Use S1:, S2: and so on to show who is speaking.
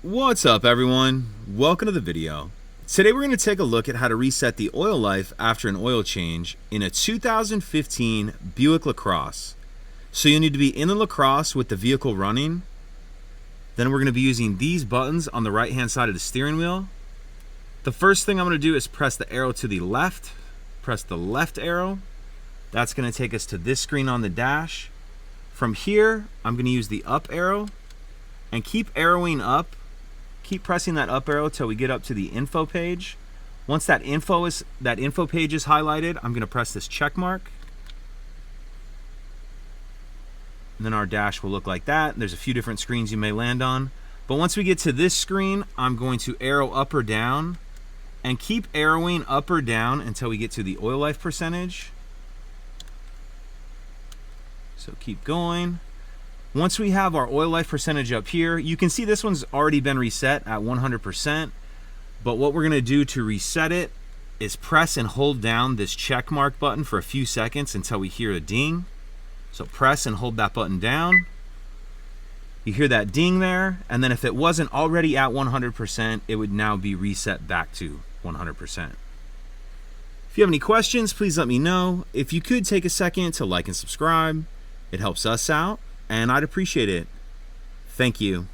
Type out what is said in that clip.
S1: What's up, everyone? Welcome to the video. Today we're going to take a look at how to reset the oil life after an oil change in a 2015 Buick LaCrosse. So you'll need to be in the LaCrosse with the vehicle running. Then we're going to be using these buttons on the right hand side of the steering wheel. The first thing I'm going to do is press the arrow to the left. Press the left arrow. That's going to take us to this screen on the dash. From here, I'm going to use the up arrow and keep arrowing up. Keep pressing that up arrow till we get up to the info page. Once that info page is highlighted, I'm going to press this check mark. And then our dash will look like that. There's a few different screens you may land on. But once we get to this screen, I'm going to arrow up or down and keep arrowing up or down until we get to the oil life percentage. So keep going. Once we have our oil life percentage up here, you can see this one's already been reset at 100%. But what we're going to do to reset it is press and hold down this check mark button for a few seconds until we hear a ding. So press and hold that button down. You hear that ding there, and then if it wasn't already at 100%, it would now be reset back to 100%. If you have any questions, please let me know. If you could take a second to like and subscribe, it helps us out, and I'd appreciate it. Thank you.